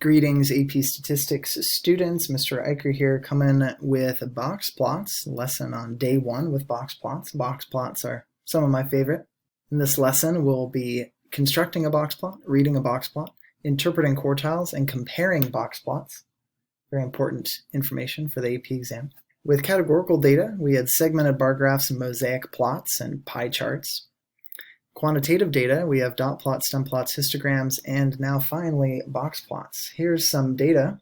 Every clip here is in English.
Greetings, AP Statistics students. Mr. Eicher here, coming with Boxplots, lesson on day 1 with Boxplots. Boxplots are some of my favorite. In this lesson, we'll be constructing a boxplot, reading a boxplot, interpreting quartiles, and comparing boxplots. Very important information for the AP exam. With categorical data, we had segmented bar graphs and mosaic plots and pie charts. Quantitative data, we have dot plots, stem plots, histograms, and now finally box plots. Here's some data.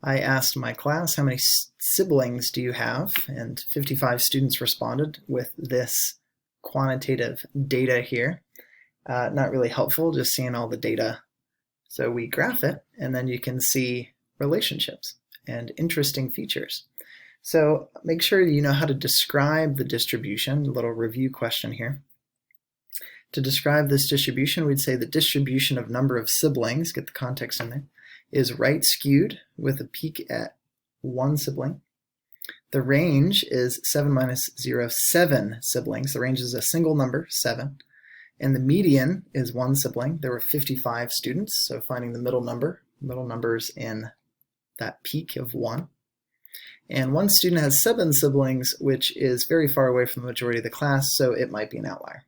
I asked my class, how many siblings do you have? And 55 students responded with this quantitative data here. Not really helpful, just seeing all the data. So we graph it, and then you can see relationships and interesting features. So make sure you know how to describe the distribution. A little review question here. To describe this distribution, we'd say the distribution of number of siblings, get the context in there, is right skewed with a peak at 1 sibling. The range is 7 minus 0, 7 siblings. The range is a single number, 7. And the median is 1 sibling. There were 55 students, so finding the middle numbers in that peak of 1. And one student has 7 siblings, which is very far away from the majority of the class, so it might be an outlier.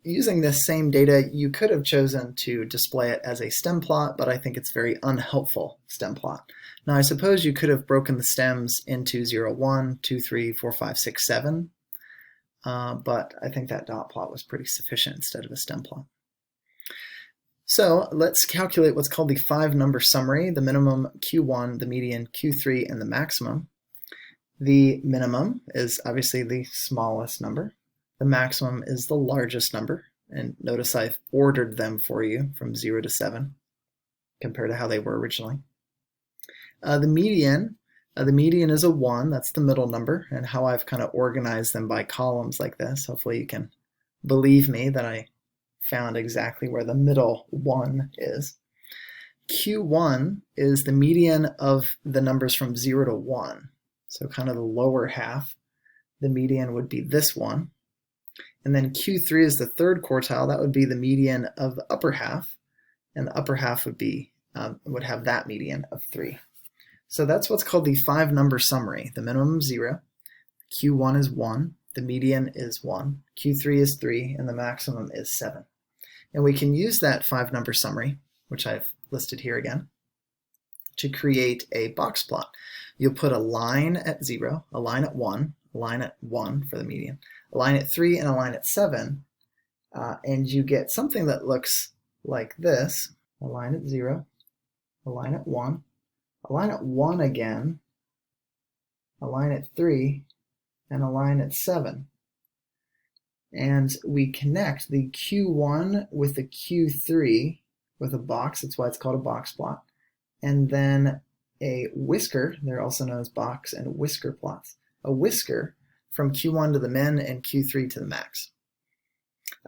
Using this same data, you could have chosen to display it as a stem plot, but I think it's very unhelpful stem plot. Now I suppose you could have broken the stems into 0, 1, 2, 3, 4, 5, 6, 7, but I think that dot plot was pretty sufficient instead of a stem plot. So let's calculate what's called the 5-number summary, the minimum Q1, the median Q3, and the maximum. The minimum is obviously the smallest number. The maximum is the largest number, and notice I've ordered them for you from 0 to 7 compared to how they were originally. The median is a 1, that's the middle number, and how I've kind of organized them by columns like this. Hopefully you can believe me that I found exactly where the middle 1 is. Q1 is the median of the numbers from 0 to 1, so kind of the lower half. The median would be this one. And then Q3 is the third quartile. That would be the median of the upper half, and the upper half would be would have that median of 3. So that's what's called the 5-number summary. The minimum 0, Q1 is 1, the median is 1, Q3 is 3, and the maximum is 7. And we can use that 5-number summary, which I've listed here again, to create a box plot. You'll put a line at 0, a line at 1, a line at 1 for the median, a line at 3, and a line at 7, and you get something that looks like this: a line at 0, a line at 1, a line at 1 again, a line at 3, and a line at 7. And we connect the Q1 with the Q3 with a box, that's why it's called a box plot, and then a whisker, they're also known as box and whisker plots, a whisker from Q1 to the min and Q3 to the max.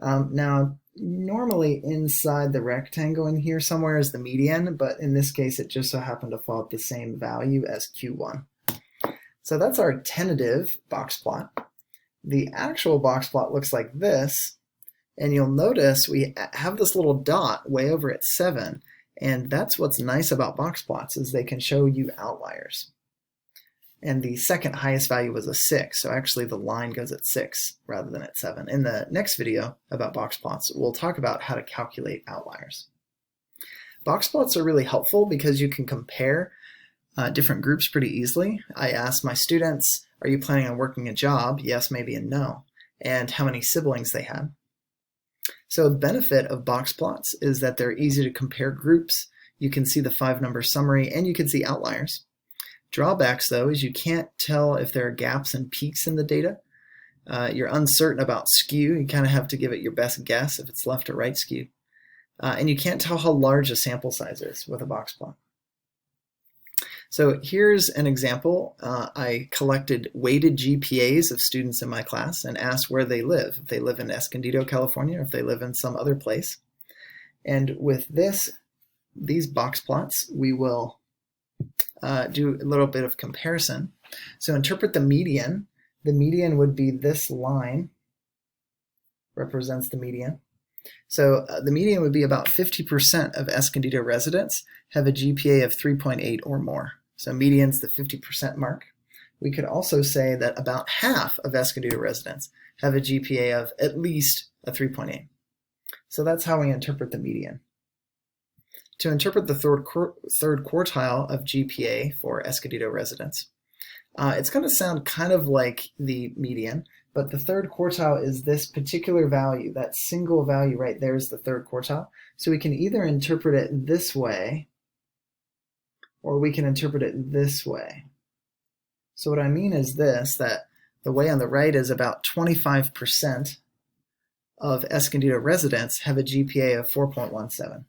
Now, normally inside the rectangle in here somewhere is the median, but in this case it just so happened to fall at the same value as Q1. So that's our tentative box plot. The actual box plot looks like this, and you'll notice we have this little dot way over at 7, and that's what's nice about box plots, is they can show you outliers. And the second highest value was a 6, so actually the line goes at 6 rather than at 7. In the next video about box plots, we'll talk about how to calculate outliers. Box plots are really helpful because you can compare different groups pretty easily. I asked my students, are you planning on working a job? Yes, maybe, and no. And how many siblings they had. So the benefit of box plots is that they're easy to compare groups. You can see the 5-number summary, and you can see outliers. Drawbacks, though, is you can't tell if there are gaps and peaks in the data. You're uncertain about skew. You kind of have to give it your best guess if it's left or right skew. And you can't tell how large a sample size is with a box plot. So here's an example. I collected weighted GPAs of students in my class and asked where they live. If they live in Escondido, California, or if they live in some other place. And with these box plots, we will do a little bit of comparison. So interpret the median. The median would be this line, represents the median. So the median would be about 50% of Escondido residents have a GPA of 3.8 or more. So median's the 50% mark. We could also say that about half of Escondido residents have a GPA of at least a 3.8. So that's how we interpret the median. To interpret the third quartile of GPA for Escondido residents, it's going to sound kind of like the median, but the third quartile is this particular value. That single value right there is the third quartile. So we can either interpret it this way, or we can interpret it this way. So what I mean is this, that the way on the right is about 25% of Escondido residents have a GPA of 4.17.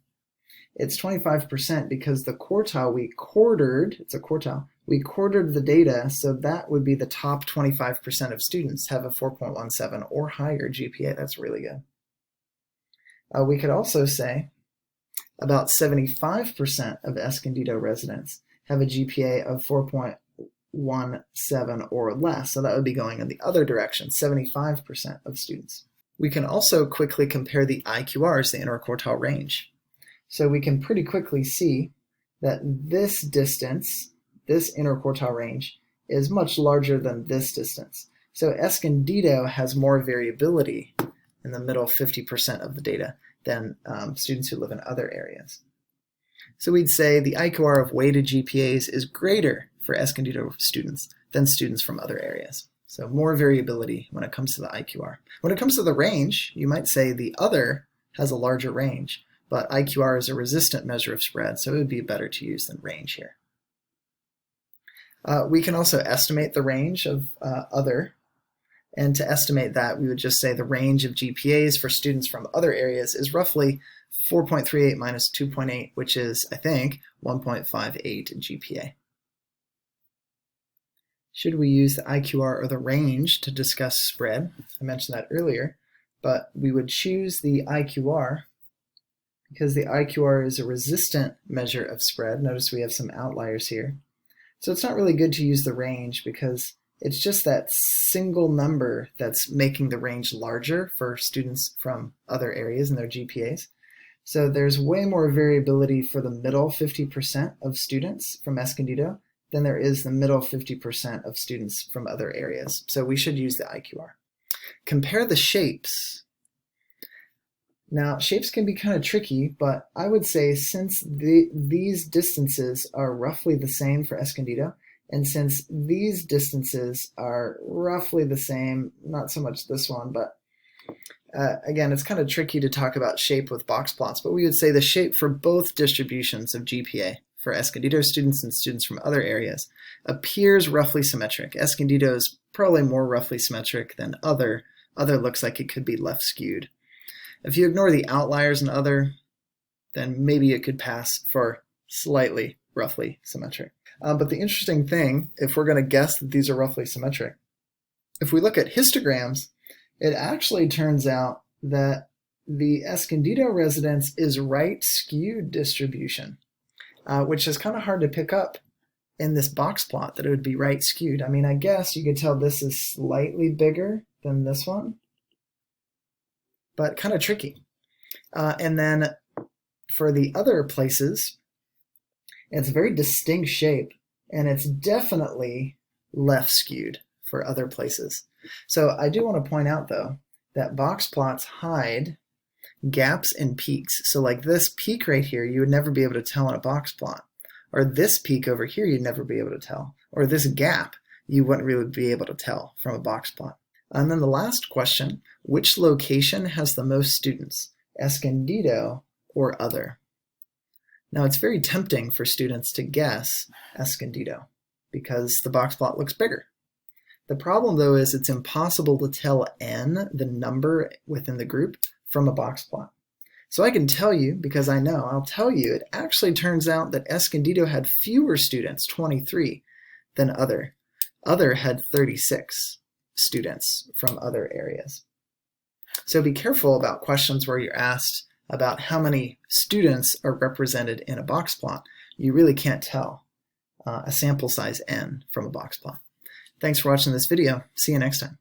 It's 25% because the quartile we quartered, it's a quartile, we quartered the data, so that would be the top 25% of students have a 4.17 or higher GPA. That's really good. We could also say about 75% of Escondido residents have a GPA of 4.17 or less, so that would be going in the other direction, 75% of students. We can also quickly compare the IQRs, the interquartile range. So we can pretty quickly see that this distance, this interquartile range, is much larger than this distance. So Escondido has more variability in the middle 50% of the data than students who live in other areas. So we'd say the IQR of weighted GPAs is greater for Escondido students than students from other areas. So more variability when it comes to the IQR. When it comes to the range, you might say the other has a larger range, but IQR is a resistant measure of spread, so it would be better to use than range here. We can also estimate the range of other, and to estimate that, we would just say the range of GPAs for students from other areas is roughly 4.38 minus 2.8, which is, I think, 1.58 GPA. Should we use the IQR or the range to discuss spread? I mentioned that earlier, but we would choose the IQR because the IQR is a resistant measure of spread. Notice we have some outliers here. So it's not really good to use the range because it's just that single number that's making the range larger for students from other areas and their GPAs. So there's way more variability for the middle 50% of students from Escondido than there is the middle 50% of students from other areas. So we should use the IQR. Compare the shapes. Now, shapes can be kind of tricky, but I would say since these distances are roughly the same for Escondido, and since these distances are roughly the same, not so much this one, but again, it's kind of tricky to talk about shape with box plots, but we would say the shape for both distributions of GPA for Escondido students and students from other areas appears roughly symmetric. Escondido is probably more roughly symmetric than other. Other looks like it could be left skewed. If you ignore the outliers in other, then maybe it could pass for slightly roughly symmetric. But the interesting thing, if we're going to guess that these are roughly symmetric, if we look at histograms, it actually turns out that the Escondido residence is right skewed distribution, which is kind of hard to pick up in this box plot that it would be right skewed. I mean, I guess you could tell this is slightly bigger than this one, but kind of tricky. And then for the other places, it's a very distinct shape, and it's definitely left skewed for other places. So I do want to point out, though, that box plots hide gaps and peaks. So like this peak right here, you would never be able to tell in a box plot. Or this peak over here, you'd never be able to tell. Or this gap, you wouldn't really be able to tell from a box plot. And then the last question, which location has the most students, Escondido or other? Now it's very tempting for students to guess Escondido because the box plot looks bigger. The problem though is it's impossible to tell n, the number within the group, from a box plot. So I can tell you, because I know, I'll tell you, it actually turns out that Escondido had fewer students, 23, than other. Other had 36 students from other areas. So be careful about questions where you're asked about how many students are represented in a box plot. You really can't tell a sample size n from a box plot. Thanks for watching this video. See you next time.